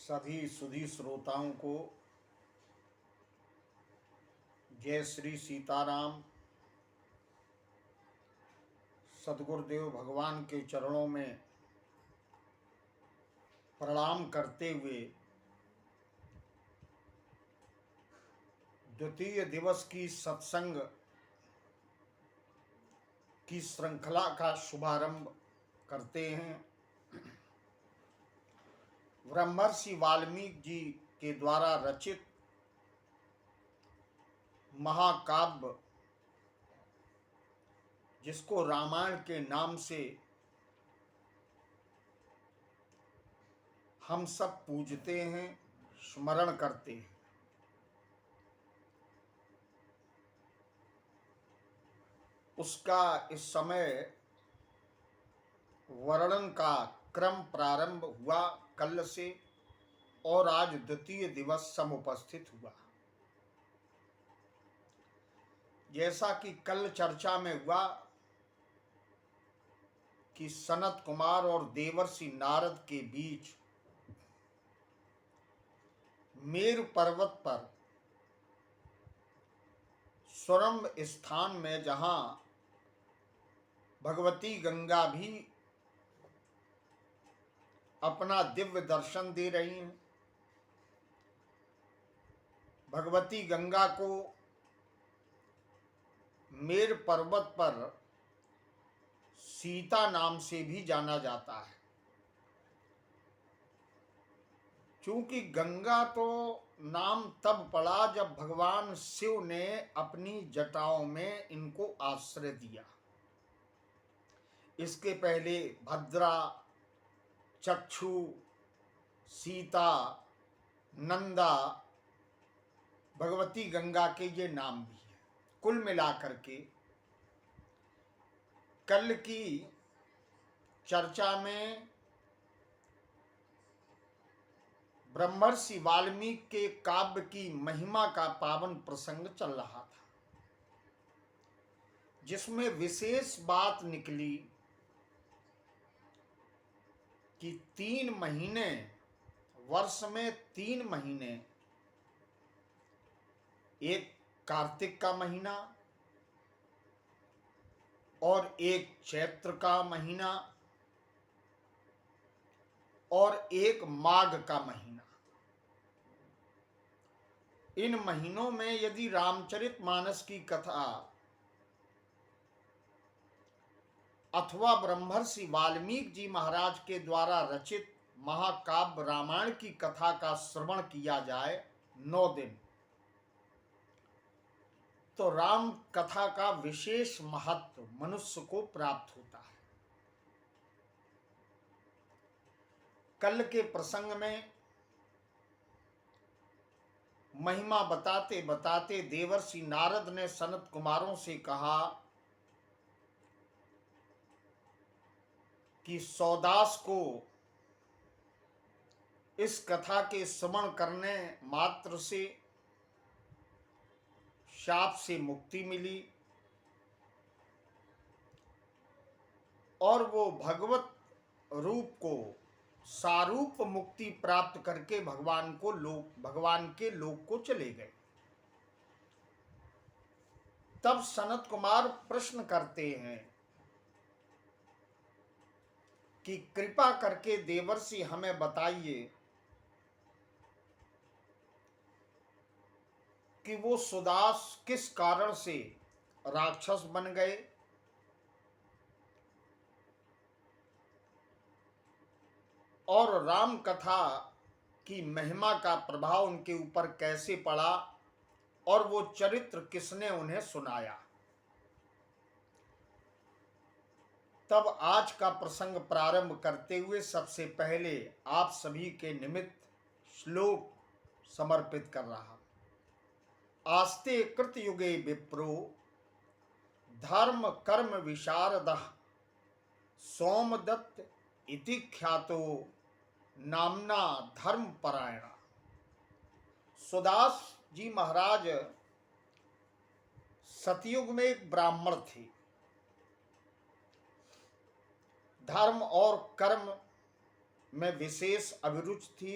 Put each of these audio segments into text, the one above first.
सभी सुधी श्रोताओं को जय श्री सीताराम। सद्गुरुदेव भगवान के चरणों में प्रणाम करते हुए द्वितीय दिवस की सत्संग की श्रृंखला का शुभारंभ करते हैं। ब्रह्मर्षि वाल्मीकि जी के द्वारा रचित महाकाव्य, जिसको रामायण के नाम से हम सब पूजते हैं, स्मरण करते हैं, उसका इस समय वर्णन का क्रम प्रारंभ हुआ कल से, और आज द्वितीय दिवस समुपस्थित हुआ। जैसा कि कल चर्चा में हुआ कि सनत कुमार और देवर्षि नारद के बीच मेरु पर्वत पर स्वरम स्थान में, जहां भगवती गंगा भी अपना दिव्य दर्शन दे रही हैं, भगवती गंगा को मेरु पर्वत पर सीता नाम से भी जाना जाता है। चूंकि गंगा तो नाम तब पड़ा जब भगवान शिव ने अपनी जटाओं में इनको आश्रय दिया। इसके पहले भद्रा, चक्षु, सीता, नंदा, भगवती गंगा के ये नाम भी हैं। कुल मिलाकर के कल की चर्चा में ब्रह्मर्षि वाल्मीकि के काव्य की महिमा का पावन प्रसंग चल रहा था, जिसमें विशेष बात निकली कि 3 महीने, वर्ष में 3 महीने, एक कार्तिक का महीना और एक चैत्र का महीना और एक माघ का महीना। इन महीनों में यदि रामचरितमानस की कथा अथवा ब्रह्मर्षि वाल्मीकि जी महाराज के द्वारा रचित महाकाव्य रामायण की कथा का श्रवण किया जाए 9 दिन, तो राम कथा का विशेष महत्व मनुष्य को प्राप्त होता है। कल के प्रसंग में महिमा बताते बताते देवर्षि नारद ने सनत कुमारों से कहा कि सौदास को इस कथा के श्रवण करने मात्र से शाप से मुक्ति मिली और वो भगवत रूप को सारूप मुक्ति प्राप्त करके भगवान के लोक को चले गए। तब सनत कुमार प्रश्न करते हैं कि कृपा करके देवर्षि हमें बताइए कि वो सुदास किस कारण से राक्षस बन गए और राम कथा की महिमा का प्रभाव उनके ऊपर कैसे पड़ा और वो चरित्र किसने उन्हें सुनाया। तब आज का प्रसंग प्रारंभ करते हुए सबसे पहले आप सभी के निमित्त श्लोक समर्पित कर रहा। आस्ते कृतयुगे विप्रो धर्म कर्म विशारदः सोमदत्त इति ख्यातो नामना धर्म परायण। सुदास जी महाराज सतयुग में एक ब्राह्मण थे। धर्म और कर्म में विशेष अभिरुचि थी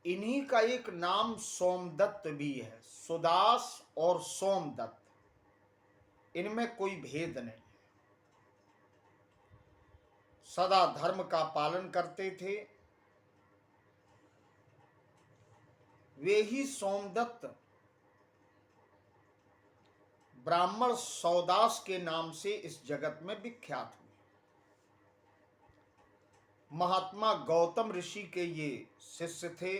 इन्हीं का एक नाम सोमदत्त भी है। सुदास और सोमदत्त, इनमें कोई भेद नहीं। सदा धर्म का पालन करते थे। वे ही सोमदत्त ब्राह्मण सौदास के नाम से इस जगत में विख्यात हुए। महात्मा गौतम ऋषि के ये शिष्य थे।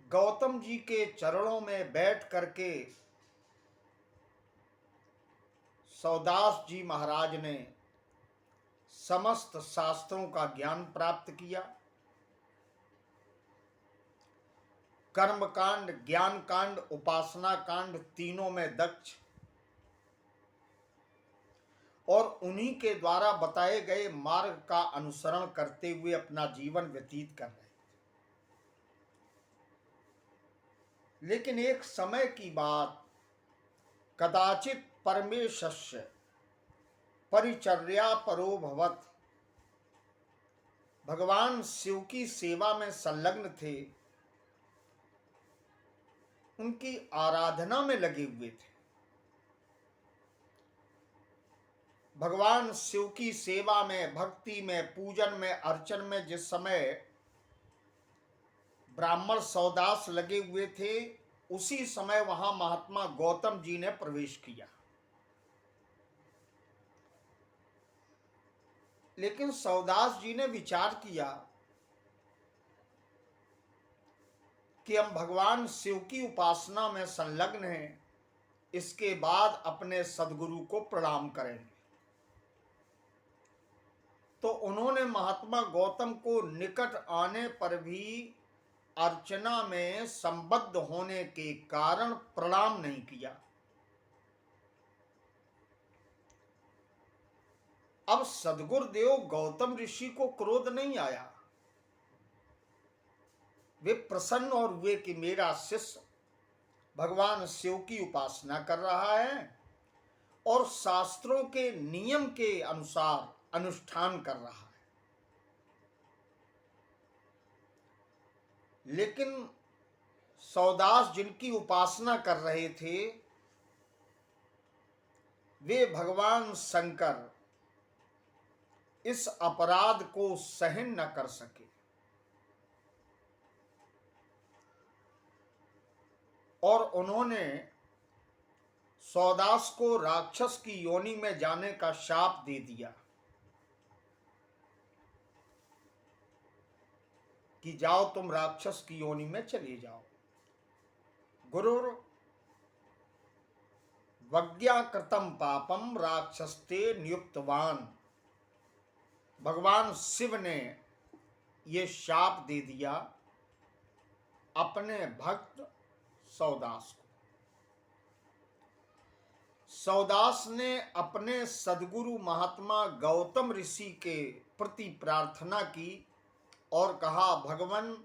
गौतम जी के चरणों में बैठ करके सौदास जी महाराज ने समस्त शास्त्रों का ज्ञान प्राप्त किया। कर्म कांड, ज्ञान कांड, उपासना कांड, तीनों में दक्ष, और उन्हीं के द्वारा बताए गए मार्ग का अनुसरण करते हुए अपना जीवन व्यतीत कर रहे। लेकिन एक समय की बात, कदाचित परमेशस्य परिचर्या परो भवत, भगवान शिव की सेवा में संलग्न थे, उनकी आराधना में लगे हुए थे। भगवान शिव की सेवा में, भक्ति में, पूजन में, अर्चन में जिस समय ब्राह्मण सौदास लगे हुए थे, उसी समय वहां महात्मा गौतम जी ने प्रवेश किया। लेकिन सौदास जी ने विचार किया कि हम भगवान शिव की उपासना में संलग्न हैं, इसके बाद अपने सद्गुरु को प्रणाम करेंगे। तो उन्होंने महात्मा गौतम को निकट आने पर भी अर्चना में संबद्ध होने के कारण प्रणाम नहीं किया। अब सद्गुरुदेव गौतम ऋषि को क्रोध नहीं आया। वे प्रसन्न और हुए कि मेरा शिष्य भगवान शिव की उपासना कर रहा है और शास्त्रों के नियम के अनुसार अनुष्ठान कर रहा है। लेकिन सौदास जिनकी उपासना कर रहे थे, वे भगवान शंकर इस अपराध को सहन न कर सके और उन्होंने सौदास को राक्षस की योनि में जाने का शाप दे दिया कि जाओ तुम राक्षस की योनि में चले जाओ। गुरुर वज्ञाकृतम पापम राक्षसते नियुक्तवान, भगवान शिव ने ये शाप दे दिया अपने भक्त सौदास को। सौदास ने अपने सद्गुरु महात्मा गौतम ऋषि के प्रति प्रार्थना की और कहा, भगवन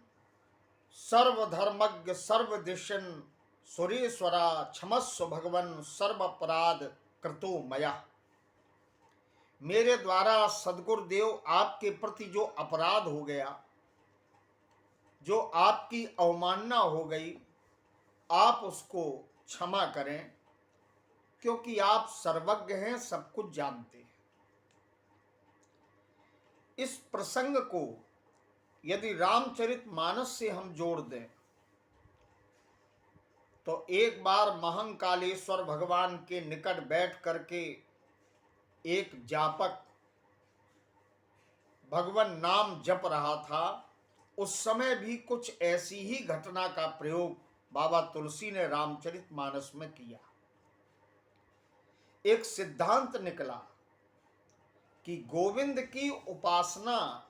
सर्वधर्मज्ञ सर्वदिशन सुरेश्वरा क्षमस्व भगवन सर्व अपराध कृतो मया। मेरे द्वारा सद्गुरुदेव आपके प्रति जो अपराध हो गया, जो आपकी अवमानना हो गई, आप उसको क्षमा करें, क्योंकि आप सर्वज्ञ हैं, सब कुछ जानते हैं। इस प्रसंग को यदि रामचरितमानस से हम जोड़ दें तो एक बार महंकालेश्वर भगवान के निकट बैठ करके एक जापक भगवान नाम जप रहा था। उस समय भी कुछ ऐसी ही घटना का प्रयोग बाबा तुलसी ने रामचरितमानस में किया। एक सिद्धांत निकला कि गोविंद की उपासना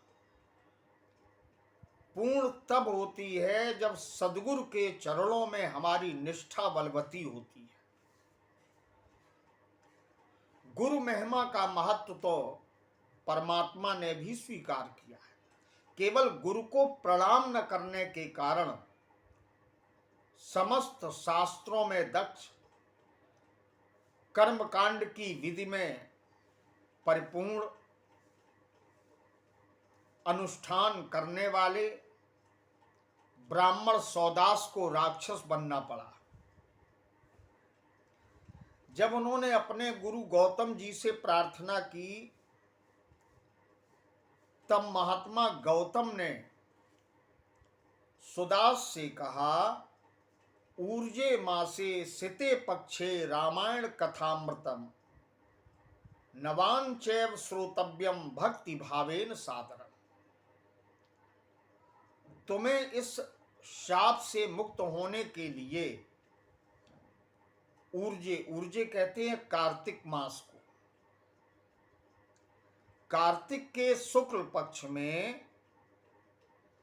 पूर्ण तब होती है जब सद्गुरु के चरणों में हमारी निष्ठा बलवती होती है। गुरु महिमा का महत्व तो परमात्मा ने भी स्वीकार किया है। केवल गुरु को प्रणाम न करने के कारण समस्त शास्त्रों में दक्ष, कर्मकांड की विधि में परिपूर्ण, अनुष्ठान करने वाले ब्राह्मण सौदास को राक्षस बनना पड़ा। जब उन्होंने अपने गुरु गौतम जी से प्रार्थना की, तब महात्मा गौतम ने सुदास से कहा, ऊर्जे मासे सिते पक्षे रामायण कथामृतम नवान चैव श्रोतव्यम भक्ति भावेन सादरम। तुम्हें इस शाप से मुक्त होने के लिए ऊर्जे, ऊर्जे कहते हैं कार्तिक मास को, कार्तिक के शुक्ल पक्ष में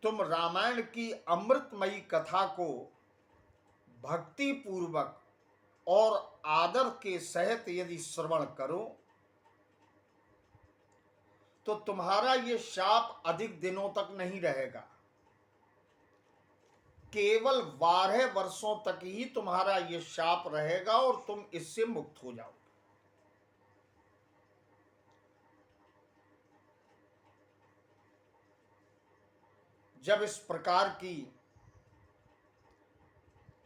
तुम रामायण की अमृतमयी कथा को भक्ति पूर्वक और आदर के सहित यदि श्रवण करो तो तुम्हारा ये शाप अधिक दिनों तक नहीं रहेगा, केवल 12 वर्षों तक ही तुम्हारा ये शाप रहेगा और तुम इससे मुक्त हो जाओगे। जब इस प्रकार की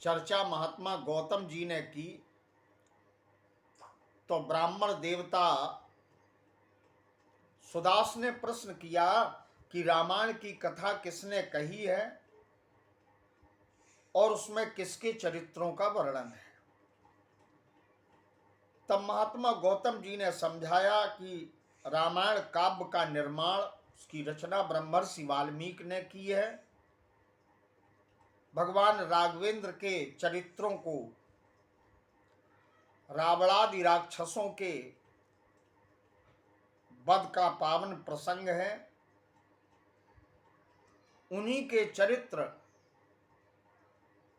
चर्चा महात्मा गौतम जी ने की तो ब्राह्मण देवता सुदास ने प्रश्न किया कि रामायण की कथा किसने कही है और उसमें किसके चरित्रों का वर्णन है। तब महात्मा गौतम जी ने समझाया कि रामायण काव्य का निर्माण, उसकी रचना ब्रह्मर्षि वाल्मीकि ने की है। भगवान राघवेंद्र के चरित्रों को रावणादि राक्षसों के वध का पावन प्रसंग है, उन्हीं के चरित्र,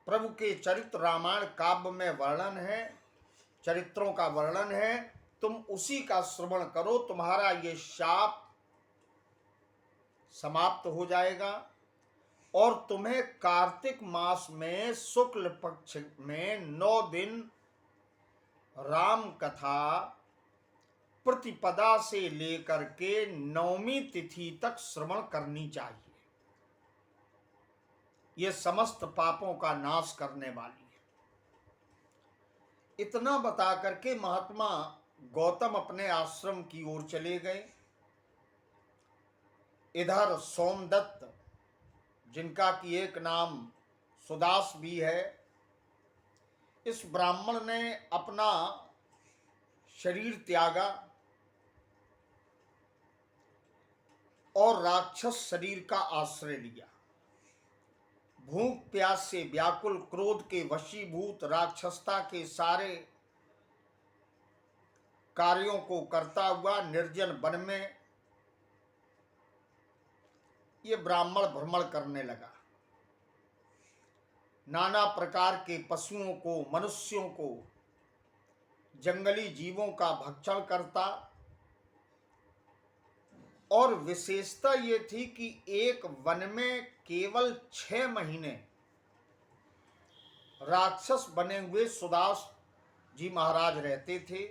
प्रभु के चरित्र रामायण काव्य में वर्णन है, चरित्रों का वर्णन है। तुम उसी का श्रवण करो, तुम्हारा ये शाप समाप्त हो जाएगा और तुम्हें कार्तिक मास में शुक्ल पक्ष में 9 दिन राम कथा प्रतिपदा से लेकर के 9वीं तिथि तक श्रवण करनी चाहिए। ये समस्त पापों का नाश करने वाली है। इतना बता करके महात्मा गौतम अपने आश्रम की ओर चले गए। इधर सोमदत्त, जिनका कि एक नाम सुदास भी है, इस ब्राह्मण ने अपना शरीर त्यागा और राक्षस शरीर का आश्रय लिया। भूख प्यास से व्याकुल, क्रोध के वशीभूत, राक्षसता के सारे कार्यों को करता हुआ निर्जन वन में ये ब्राह्मण भ्रमण करने लगा। नाना प्रकार के पशुओं को, मनुष्यों को, जंगली जीवों का भक्षण करता और विशेषता ये थी कि एक वन में केवल 6 महीने राक्षस बने हुए सुदास जी महाराज रहते थे।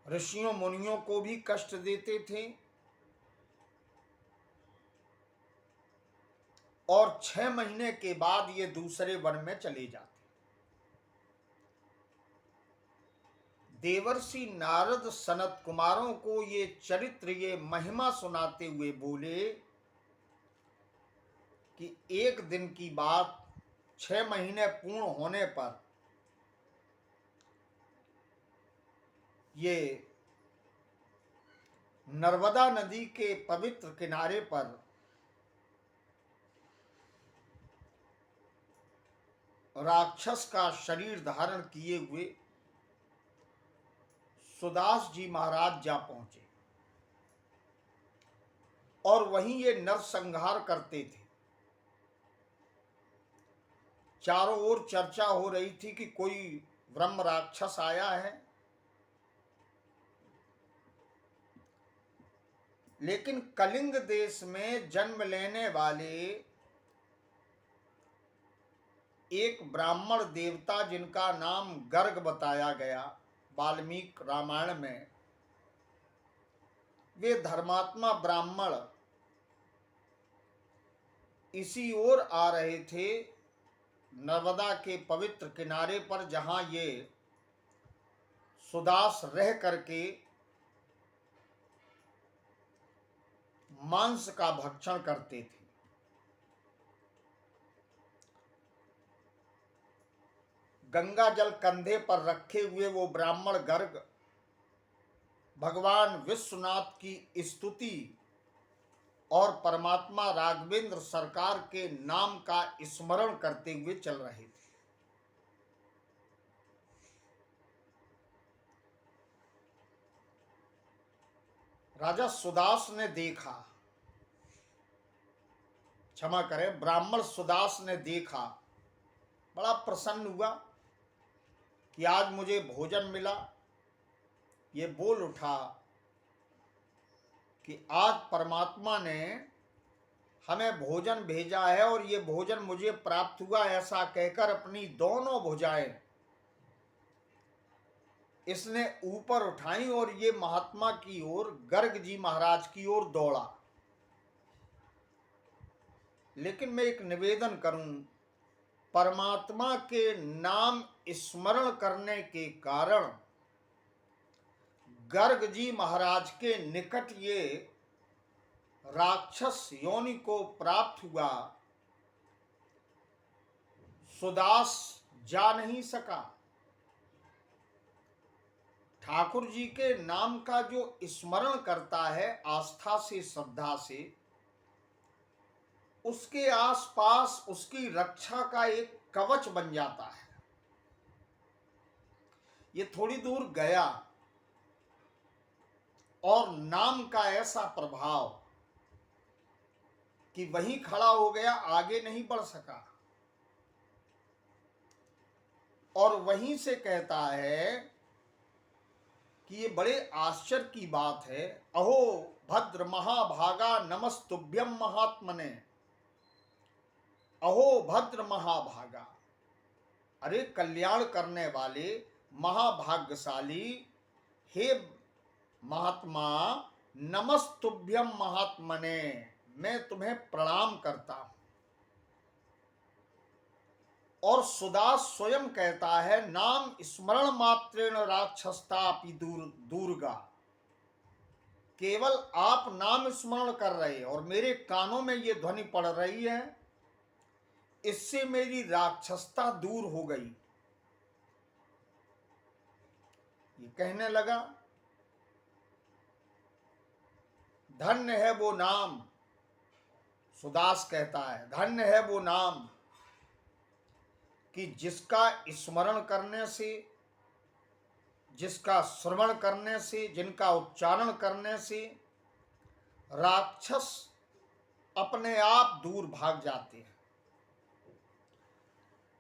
ऋषियों मुनियों को भी कष्ट देते थे और 6 महीने के बाद ये दूसरे वन में चले जाते। देवर्षि नारद सनत कुमारों को ये चरित्र, ये महिमा सुनाते हुए बोले कि एक दिन की बात, 6 महीने पूर्ण होने पर ये नर्मदा नदी के पवित्र किनारे पर राक्षस का शरीर धारण किए हुए सुदास जी महाराज जा पहुंचे और वहीं ये नरसंहार करते थे। चारों ओर चर्चा हो रही थी कि कोई ब्रह्म राक्षस आया है, लेकिन कलिंग देश में जन्म लेने वाले एक ब्राह्मण देवता, जिनका नाम गर्ग बताया गया वाल्मीकि रामायण में, वे धर्मात्मा ब्राह्मण इसी ओर आ रहे थे, नर्मदा के पवित्र किनारे पर, जहां ये सुदास रह करके मांस का भक्षण करते थे। गंगा जल कंधे पर रखे हुए वो ब्राह्मण गर्ग भगवान विश्वनाथ की स्तुति और परमात्मा राघवेंद्र सरकार के नाम का स्मरण करते हुए चल रहे थे। राजा सुदास ने देखा, क्षमा करें, ब्राह्मण सुदास ने देखा, बड़ा प्रसन्न हुआ कि आज मुझे भोजन मिला। ये बोल उठा कि आज परमात्मा ने हमें भोजन भेजा है और ये भोजन मुझे प्राप्त हुआ। ऐसा कहकर अपनी दोनों भुजाएं इसने ऊपर उठाई और ये महात्मा की ओर, गर्ग जी महाराज की ओर दौड़ा। लेकिन मैं एक निवेदन करूं, परमात्मा के नाम स्मरण करने के कारण गर्ग जी महाराज के निकट ये राक्षस योनि को प्राप्त हुआ। सुदास जा नहीं सका। ठाकुर जी के नाम का जो स्मरण करता है आस्था से, श्रद्धा से, उसके आसपास उसकी रक्षा का एक कवच बन जाता है। ये थोड़ी दूर गया और नाम का ऐसा प्रभाव कि वहीं खड़ा हो गया, आगे नहीं बढ़ सका। और वहीं से कहता है कि ये बड़े आश्चर्य की बात है, अहो भद्र महाभागा नमस्तुभ्यम महात्मने, अहो भद्र महाभागा, अरे कल्याण करने वाले महाभाग्यशाली, हे महात्मा, नमस्तुभ्यम महात्मने, मैं तुम्हें प्रणाम करता हूं। और सुदास स्वयं कहता है, नाम स्मरण मात्रेण राक्षसतापि दुर्गा, केवल आप नाम स्मरण कर रहे और मेरे कानों में ये ध्वनि पड़ रही है, इससे मेरी राक्षसता दूर हो गई। ये कहने लगा, धन्य है वो नाम, सुदास कहता है, धन्य है वो नाम कि जिसका स्मरण करने से, जिसका श्रवण करने से, जिनका उच्चारण करने से राक्षस अपने आप दूर भाग जाते हैं।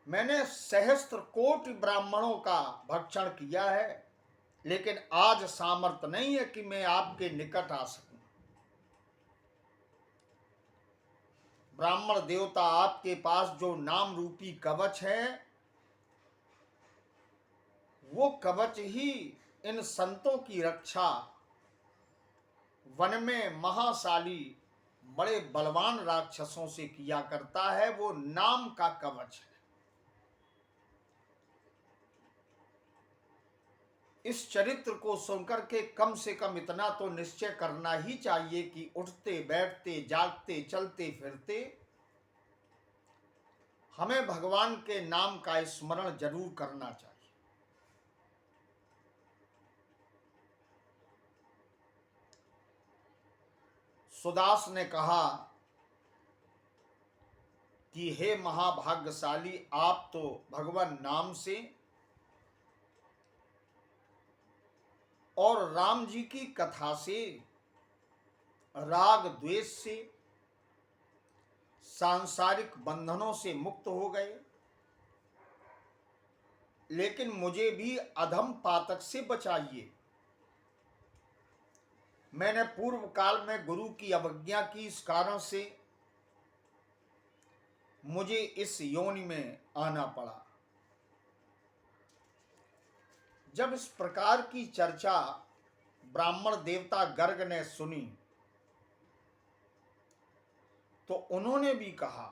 मैंने सहस्त्र कोटि ब्राह्मणों का भक्षण किया है, लेकिन आज सामर्थ्य नहीं है कि मैं आपके निकट आ सकूं। ब्राह्मण देवता, आपके पास जो नाम रूपी कवच है, वो कवच ही इन संतों की रक्षा वन में महाशाली बड़े बलवान राक्षसों से किया करता है। वो नाम का कवच है। इस चरित्र को सुनकर के कम से कम इतना तो निश्चय करना ही चाहिए कि उठते बैठते जागते चलते फिरते हमें भगवान के नाम का स्मरण जरूर करना चाहिए। सुदास ने कहा कि हे महाभाग्यशाली, आप तो भगवान नाम से और राम जी की कथा से, राग द्वेष से, सांसारिक बंधनों से मुक्त हो गए, लेकिन मुझे भी अधम पातक से बचाइए। मैंने पूर्व काल में गुरु की अवज्ञा की, इस कारण से मुझे इस योनि में आना पड़ा। जब इस प्रकार की चर्चा ब्राह्मण देवता गर्ग ने सुनी तो उन्होंने भी कहा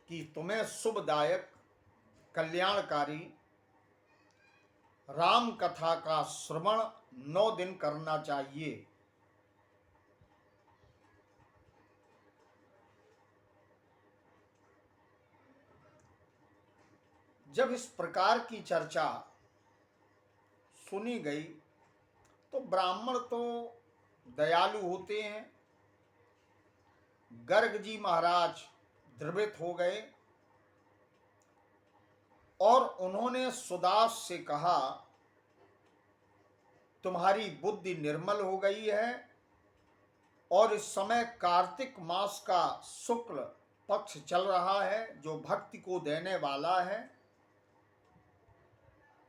कि तुम्हें शुभदायक कल्याणकारी राम कथा का श्रवण 9 दिन करना चाहिए। जब इस प्रकार की चर्चा सुनी गई तो ब्राह्मण तो दयालु होते हैं। गर्ग जी महाराज द्रवित हो गए और उन्होंने सुदास से कहा, तुम्हारी बुद्धि निर्मल हो गई है और इस समय कार्तिक मास का शुक्ल पक्ष चल रहा है जो भक्ति को देने वाला है।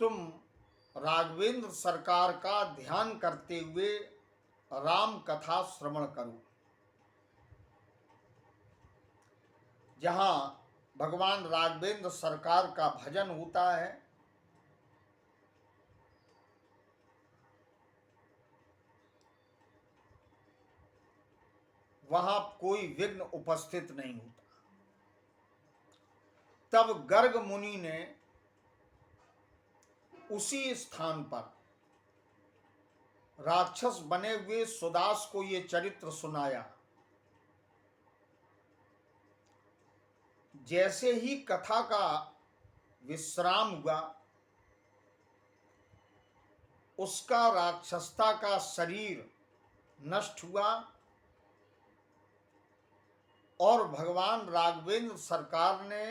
तुम राघवेंद्र सरकार का ध्यान करते हुए राम कथा श्रवण करो। जहाँ भगवान राघवेंद्र सरकार का भजन होता है वहाँ कोई विघ्न उपस्थित नहीं होता। तब गर्ग मुनि ने उसी स्थान पर राक्षस बने हुए सुदास को ये चरित्र सुनाया। जैसे ही कथा का विश्राम हुआ उसका राक्षसता का शरीर नष्ट हुआ और भगवान राघवेंद्र सरकार ने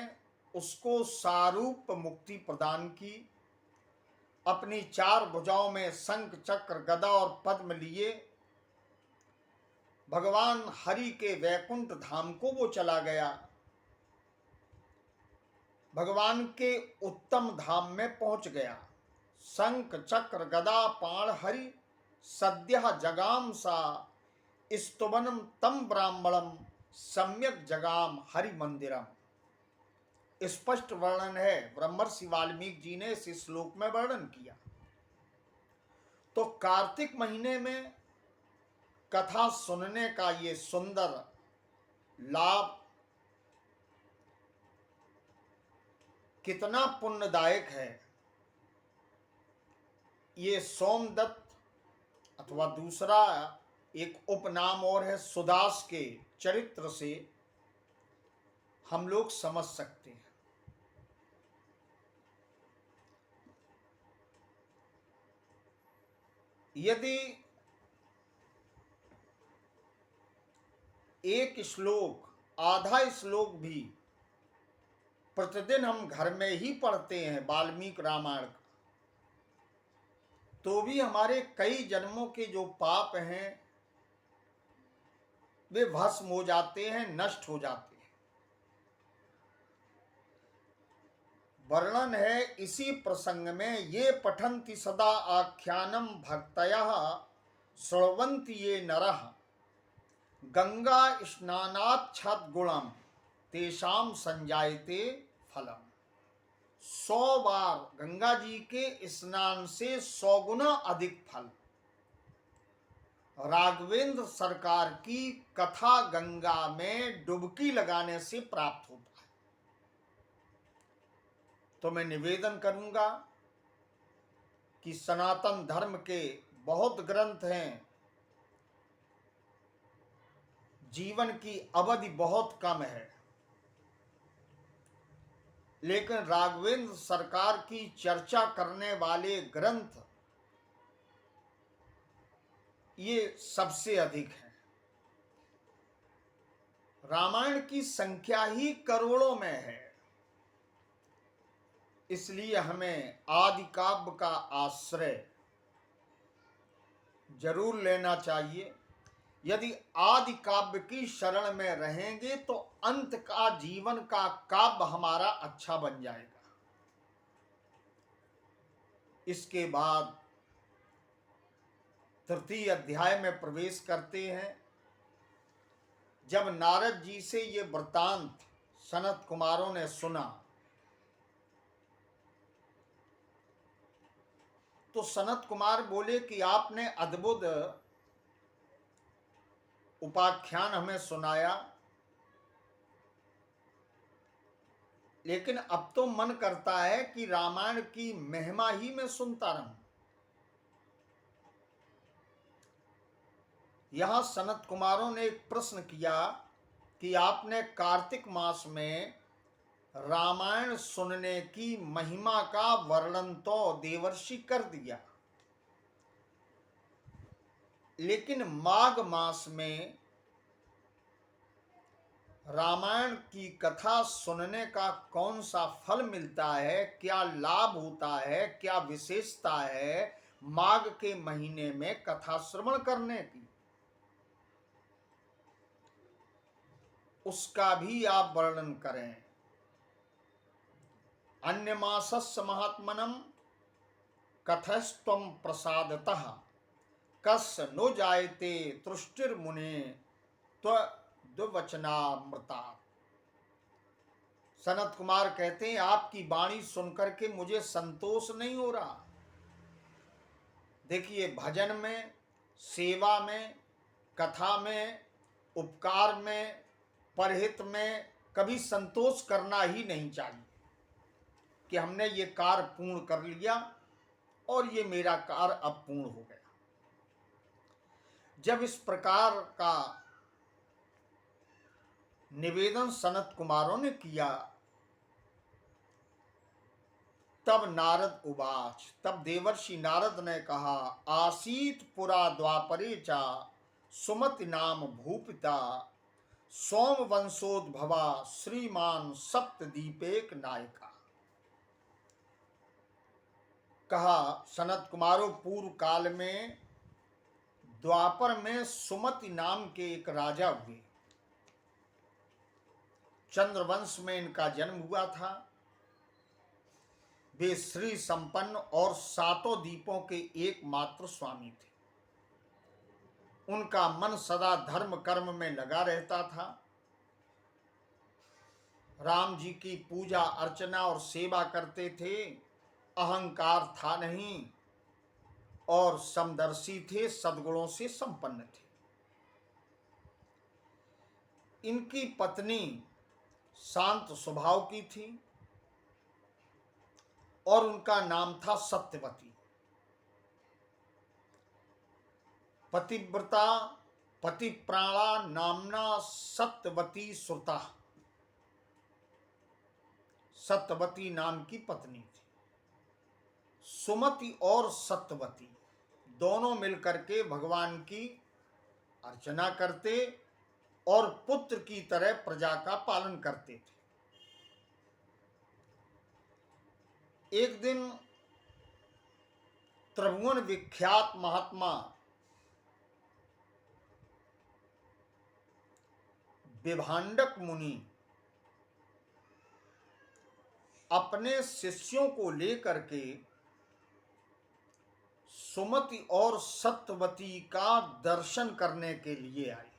उसको सारूप मुक्ति प्रदान की। अपनी 4 भुजाओं में शंख चक्र गदा और पद्म लिए भगवान हरि के वैकुंठ धाम को वो चला गया। भगवान के उत्तम धाम में पहुंच गया। शंख चक्र गदा पाण हरि सद्यः जगाम सा स्तुवनम तम ब्राह्मणम सम्यक जगाम हरि मंदिरम। स्पष्ट वर्णन है, ब्रह्मर्षि वाल्मीकि जी ने इस श्लोक में वर्णन किया। तो कार्तिक महीने में कथा सुनने का ये सुंदर लाभ कितना पुण्यदायक है। ये सोमदत्त अथवा दूसरा एक उपनाम और है सुदास के चरित्र से हम लोग समझ सकते हैं। यदि एक श्लोक आधा श्लोक भी प्रतिदिन हम घर में ही पढ़ते हैं वाल्मीकि रामायण का, तो भी हमारे कई जन्मों के जो पाप हैं वे भस्म हो जाते हैं, नष्ट हो जाते हैं। वर्णन है इसी प्रसंग में, ये पठन्ति सदा आख्यानम भक्तयः श्रवन्ति ये नरः गंगा स्नानाच्छद गुणम तेषाम संजायते फलम। 100 बार गंगा जी के स्नान से 100 गुना अधिक फल राघवेंद्र सरकार की कथा गंगा में डुबकी लगाने से प्राप्त होता है। तो मैं निवेदन करूंगा कि सनातन धर्म के बहुत ग्रंथ हैं, जीवन की अवधि बहुत कम है, लेकिन राघवेंद्र सरकार की चर्चा करने वाले ग्रंथ ये सबसे अधिक है। रामायण की संख्या ही करोड़ों में है, इसलिए हमें आदि काव्य का आश्रय जरूर लेना चाहिए। यदि आदि काव्य की शरण में रहेंगे तो अंत का जीवन का काव्य हमारा अच्छा बन जाएगा। इसके बाद तृतीय अध्याय में प्रवेश करते हैं। जब नारद जी से ये वृतांत सनत कुमारों ने सुना तो सनत कुमार बोले कि आपने अद्भुत उपाख्यान हमें सुनाया, लेकिन अब तो मन करता है कि रामायण की महिमा ही मैं सुनता रहूं। यहां सनत कुमारों ने एक प्रश्न किया कि आपने कार्तिक मास में रामायण सुनने की महिमा का वर्णन तो देवर्षि कर दिया, लेकिन माघ मास में रामायण की कथा सुनने का कौन सा फल मिलता है, क्या लाभ होता है, क्या विशेषता है माघ के महीने में कथा श्रवण करने की, उसका भी आप वर्णन करें। अन्य मासस्य महात्मनम कथस्तम प्रसादतः कस्य नो जायते तुष्टिर्मुने त्वद्वचनामृता। सनत कुमार कहते हैं आपकी वाणी सुनकर के मुझे संतोष नहीं हो रहा। देखिए, भजन में, सेवा में, कथा में, उपकार में, परहित में कभी संतोष करना ही नहीं चाहिए कि हमने ये कार्य पूर्ण कर लिया और ये मेरा कार्य अब पूर्ण हो गया। जब इस प्रकार का निवेदन सनत कुमारों ने किया, तब नारद उवाच, तब देवर्षि नारद ने कहा, आसीत पुरा द्वापरे चा सुमति नाम भूपिता सोम वंशोद्भवा श्रीमान सप्तदीपेक नायका। कहा, सनत कुमारों, पूर्व काल में द्वापर में सुमति नाम के एक राजा हुए। चंद्रवंश में इनका जन्म हुआ था। वे श्री संपन्न और सातों दीपों के एकमात्र स्वामी थे। उनका मन सदा धर्म कर्म में लगा रहता था। राम जी की पूजा अर्चना और सेवा करते थे। अहंकार था नहीं और समदर्शी थे, सद्गुणों से संपन्न थे। इनकी पत्नी शांत स्वभाव की थी और उनका नाम था सत्यवती। पतिव्रता पतिप्राणा नामना सत्यवती श्रुता, सत्यवती नाम की पत्नी थी। सुमति और सत्यवती दोनों मिलकर के भगवान की अर्चना करते और पुत्र की तरह प्रजा का पालन करते थे। एक दिन त्रिभुवन विख्यात महात्मा विभांडक मुनि अपने शिष्यों को लेकर के सुमति और सत्यवती का दर्शन करने के लिए आए।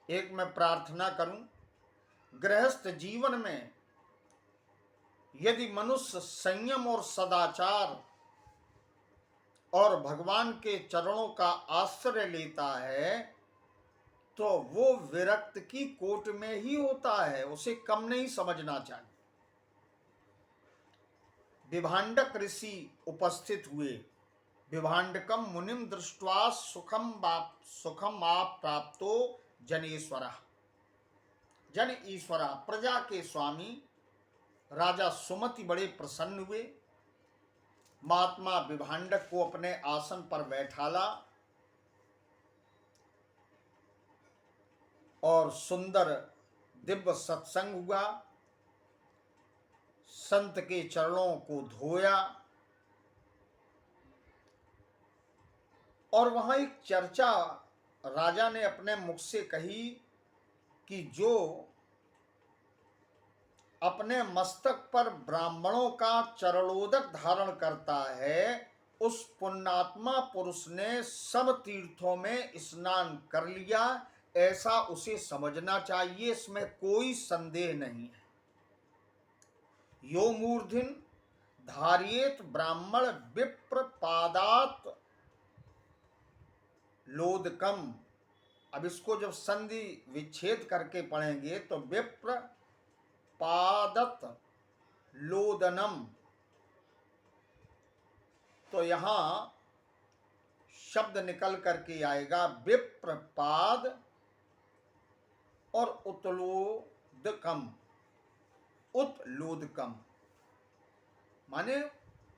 एक मैं प्रार्थना करूं, गृहस्थ जीवन में यदि मनुष्य संयम और सदाचार और भगवान के चरणों का आश्रय लेता है तो वो विरक्त की कोट में ही होता है, उसे कम नहीं समझना चाहिए। विभांडक ऋषि उपस्थित हुए। विभांडकम मुनिम दृष्ट्वा सुखम आप प्राप्तो जनेश्वरा। जन ईश्वरा, प्रजा के स्वामी राजा सुमति बड़े प्रसन्न हुए। महात्मा विभांडक को अपने आसन पर बैठाला और सुंदर दिव्य सत्संग हुआ। संत के चरणों को धोया और वहां एक चर्चा राजा ने अपने मुख से कही कि जो अपने मस्तक पर ब्राह्मणों का चरणोदक धारण करता है, उस पुण्यात्मा पुरुष ने सब तीर्थों में स्नान कर लिया, ऐसा उसे समझना चाहिए। इसमें कोई संदेह नहीं है। यो मूर्धिन धारियेत ब्राह्मण विप्र पादात लोदकम। अब इसको जब संधि विच्छेद करके पढ़ेंगे तो विप्र पादत लोदनम, तो यहां शब्द निकल करके आएगा विप्रपाद और उत्लोदकम। उत्लोदकम माने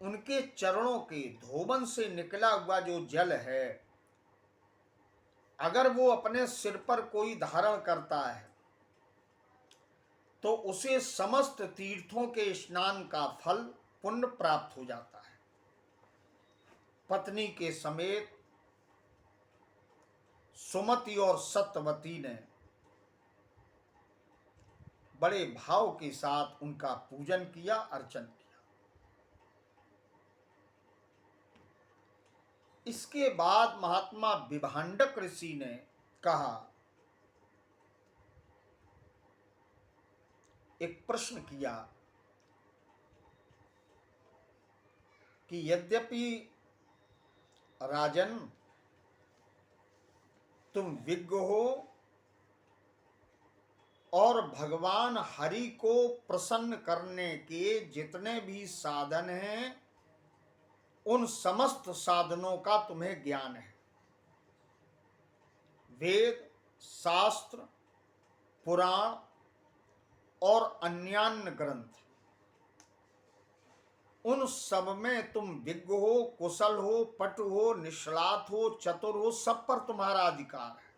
उनके चरणों के धोबन से निकला हुआ जो जल है, अगर वो अपने सिर पर कोई धारण करता है तो उसे समस्त तीर्थों के स्नान का फल पुण्य प्राप्त हो जाता है। पत्नी के समेत सुमति और सत्यवती ने बड़े भाव के साथ उनका पूजन किया, अर्चन किया। इसके बाद महात्मा विभांडक ऋषि ने कहा, एक प्रश्न किया कि यद्यपि राजन तुम विज्ञ हो और भगवान हरि को प्रसन्न करने के जितने भी साधन हैं उन समस्त साधनों का तुम्हें ज्ञान है। वेद, शास्त्र, पुराण और अन्यान्य ग्रंथ, उन सब में तुम विज्ञ हो, कुशल हो, पटु हो, निष्णात हो, चतुर हो, सब पर तुम्हारा अधिकार है।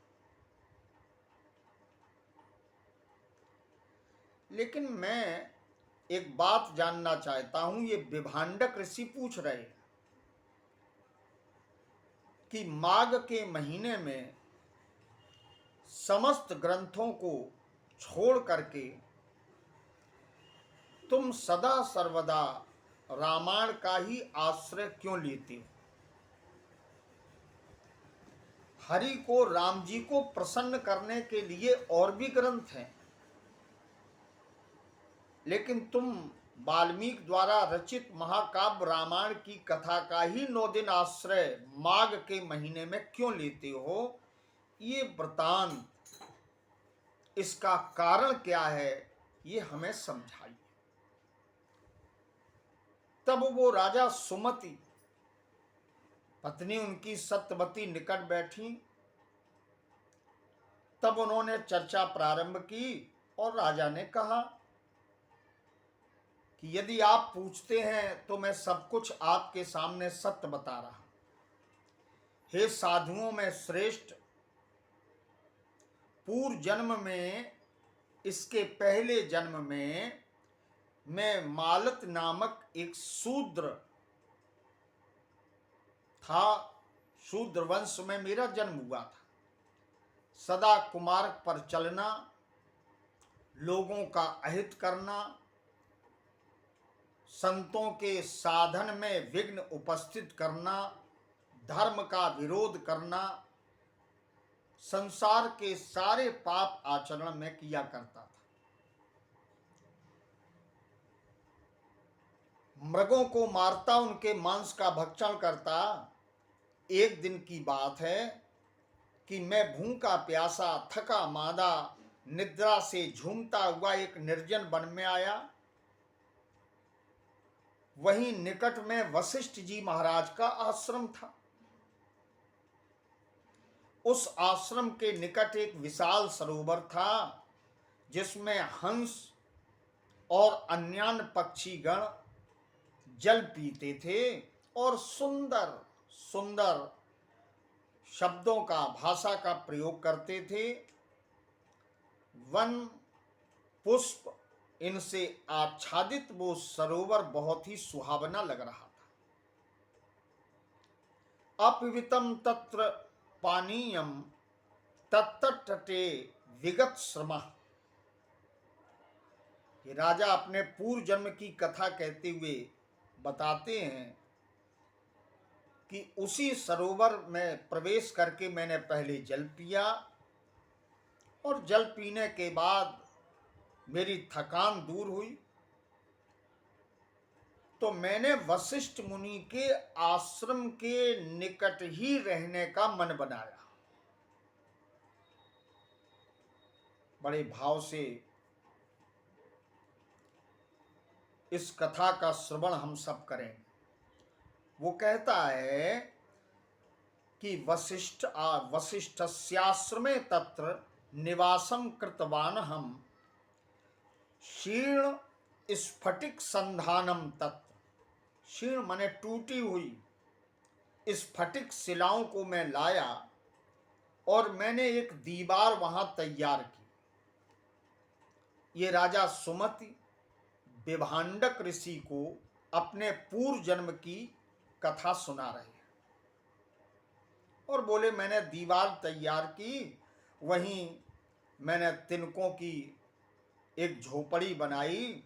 लेकिन मैं एक बात जानना चाहता हूं, ये विभांडक ऋषि पूछ रहे हैं कि माघ के महीने में समस्त ग्रंथों को छोड़ करके तुम सदा सर्वदा रामायण का ही आश्रय क्यों लेते हो? हरि को, राम जी को प्रसन्न करने के लिए और भी ग्रंथ हैं, लेकिन तुम वाल्मीकि द्वारा रचित महाकाव्य रामायण की कथा का ही 9 दिन आश्रय माघ के महीने में क्यों लेते हो? ये वृतांत, इसका कारण क्या है, ये हमें समझाइए। तब वो राजा सुमति, पत्नी उनकी सत्यवती निकट बैठी। तब उन्होंने चर्चा प्रारंभ की और राजा ने कहा कि यदि आप पूछते हैं तो मैं सब कुछ आपके सामने सत्य बता रहा हूं। हे साधुओं में श्रेष्ठ, पूर्व जन्म में, इसके पहले जन्म में मैं मालत नामक एक शूद्र था। शूद्र वंश में मेरा जन्म हुआ था। सदा कुमार्ग पर चलना, लोगों का अहित करना, संतों के साधन में विघ्न उपस्थित करना, धर्म का विरोध करना, संसार के सारे पाप आचरण में किया करता था। मृगों को मारता, उनके मांस का भक्षण करता। एक दिन की बात है कि मैं भूखा प्यासा, थका मादा, निद्रा से झूमता हुआ एक निर्जन वन में आया। वहीं निकट में वशिष्ठ जी महाराज का आश्रम था। उस आश्रम के निकट एक विशाल सरोवर था जिसमें हंस और अन्य पक्षीगण जल पीते थे और सुंदर सुंदर शब्दों का, भाषा का प्रयोग करते थे। वन, पुष्प, इनसे आच्छादित वो सरोवर बहुत ही सुहावना लग रहा था। अपवितम तत्र पानीयम तत्तटे विगत श्रमः। ये राजा अपने पूर्व जन्म की कथा कहते हुए बताते हैं कि उसी सरोवर में प्रवेश करके मैंने पहले जल पिया और जल पीने के बाद मेरी थकान दूर हुई। तो मैंने वशिष्ठ मुनि के आश्रम के निकट ही रहने का मन बनाया। बड़े भाव से इस कथा का श्रवण हम सब करें। वो कहता है कि वशिष्ठस्याश्रमे तत्र निवासम कृतवान हम शीर्ण स्फटिक संधानम तत्र। शीर्ण माने टूटी हुई स्फटिक शिलाओं को मैं लाया और मैंने एक दीवार वहां तैयार की। ये राजा सुमति विभांडक ऋषि को अपने पूर्व जन्म की कथा सुना रहे हैं और बोले मैंने दीवार तैयार की, वहीं मैंने तिनकों की एक झोपड़ी बनाई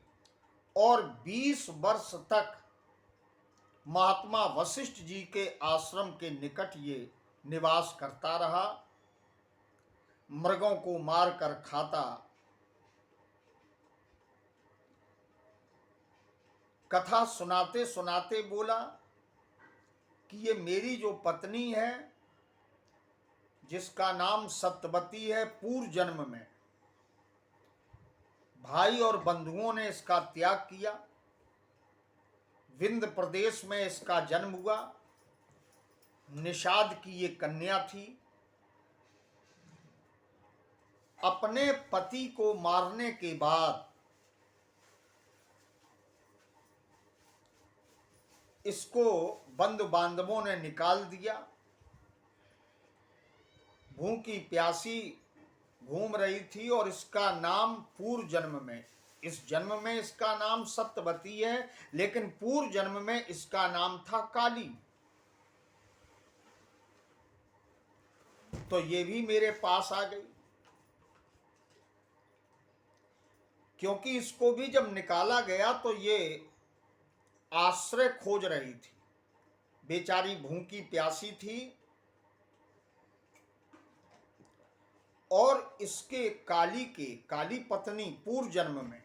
और 20 वर्ष तक महात्मा वशिष्ठ जी के आश्रम के निकट ये निवास करता रहा। मृगों को मारकर खाता। कथा सुनाते सुनाते बोला कि ये मेरी जो पत्नी है जिसका नाम सत्यवती है, पूर्व जन्म में भाई और बंधुओं ने इसका त्याग किया। विंध्य प्रदेश में इसका जन्म हुआ। निषाद की ये कन्या थी। अपने पति को मारने के बाद इसको बंधु बांधवों ने निकाल दिया। भूखी प्यासी घूम रही थी और इसका नाम पूर्व जन्म में, इस जन्म में इसका नाम सत्यवती है, लेकिन पूर्व जन्म में इसका नाम था काली। तो ये भी मेरे पास आ गई, क्योंकि इसको भी जब निकाला गया तो ये आश्रय खोज रही थी। बेचारी भूखी प्यासी थी और इसके काली पत्नी पूर्व जन्म में